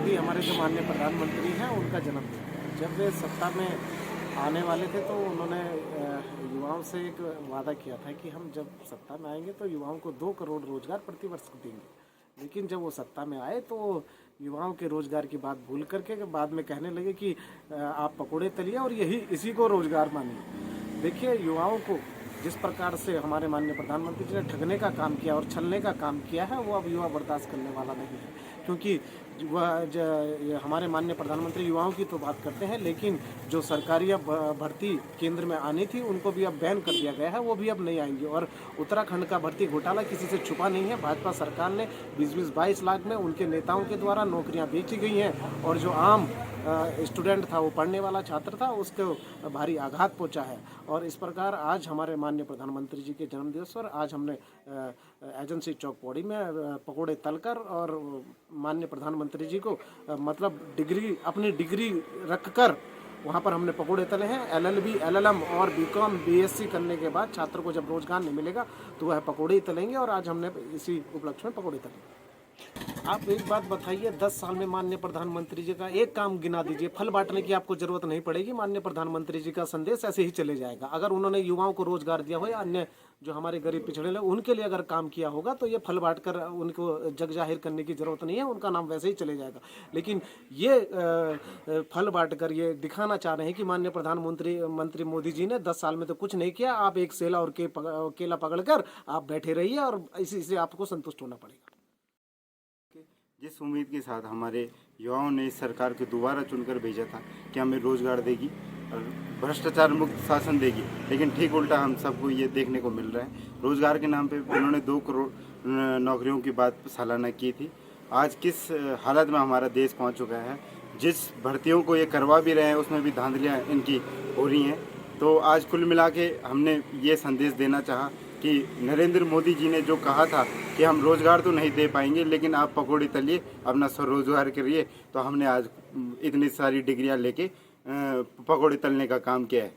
मोदी हमारे जो माननीय प्रधानमंत्री हैं उनका जन्मदिन है। जब वे सत्ता में आने वाले थे तो उन्होंने युवाओं से एक वादा किया था कि हम जब सत्ता में आएंगे तो युवाओं को 2 करोड़ रोजगार प्रतिवर्ष देंगे। लेकिन जब वो सत्ता में आए तो युवाओं के रोजगार की बात भूल करके बाद में कहने लगे कि आप पकोड़े तलिए और यही इसी को रोजगार मानिए। देखिए, युवाओं को जिस प्रकार से हमारे माननीय प्रधानमंत्री जी ने ठगने का काम किया और छलने का काम किया है, वो अब युवा बर्दाश्त करने वाला नहीं है। क्योंकि हमारे माननीय प्रधानमंत्री युवाओं की तो बात करते हैं, लेकिन जो सरकारी अब भर्ती केंद्र में आनी थी उनको भी अब बैन कर दिया गया है, वो भी अब नहीं आएंगी। और उत्तराखंड का भर्ती घोटाला किसी से छुपा नहीं है। भाजपा सरकार ने 20-22 लाख में उनके नेताओं के द्वारा नौकरियां बेची गई हैं और जो आम स्टूडेंट था, वो पढ़ने वाला छात्र था, उसको भारी आघात पहुंचा है। और इस प्रकार आज हमारे माननीय प्रधानमंत्री जी के जन्मदिवस पर आज हमने एजेंसी चौक पौड़ी में पकोड़े तलकर और माननीय प्रधानमंत्री जी को मतलब अपनी डिग्री रखकर वहाँ पर हमने पकोड़े तले हैं। LLB, LLM और BCom, BSc करने के बाद छात्र को जब रोजगार नहीं मिलेगा तो वह पकोड़े ही तलेंगे और आज हमने इसी उपलक्ष्य में पकोड़े तले। आप एक बात बताइए, 10 साल में माननीय प्रधानमंत्री जी का एक काम गिना दीजिए। फल बांटने की आपको जरूरत नहीं पड़ेगी, माननीय प्रधानमंत्री जी का संदेश ऐसे ही चले जाएगा। अगर उन्होंने युवाओं को रोजगार दिया हो या अन्य जो हमारे गरीब पिछड़े लोग उनके लिए अगर काम किया होगा तो ये फल बांट कर उनको जग जाहिर करने की जरूरत नहीं है, उनका नाम वैसे ही चले जाएगा। लेकिन ये फल बांट कर ये दिखाना चाह रहे हैं कि माननीय प्रधानमंत्री मोदी जी ने 10 साल में तो कुछ नहीं किया, आप एक सेला और केला पकड़कर आप बैठे रहिए और इसी से आपको संतुष्ट होना पड़ेगा। जिस उम्मीद के साथ हमारे युवाओं ने इस सरकार को दोबारा चुनकर भेजा था कि हमें रोजगार देगी और भ्रष्टाचार मुक्त शासन देगी, लेकिन ठीक उल्टा हम सबको ये देखने को मिल रहा है। रोजगार के नाम पे उन्होंने 2 करोड़ नौकरियों की बात सालाना की थी। आज किस हालत में हमारा देश पहुंच चुका है, जिस भर्तियों को ये करवा भी रहे हैं उसमें भी धांधलियाँ इनकी हो रही हैं। तो आज कुल मिला के हमने ये संदेश देना चाहा कि नरेंद्र मोदी जी ने जो कहा था कि हम रोज़गार तो नहीं दे पाएंगे लेकिन आप पकौड़ी तलिए, अपना स्वरोजगार करिए, तो हमने आज इतनी सारी डिग्रियां लेके पकौड़ी तलने का काम किया है।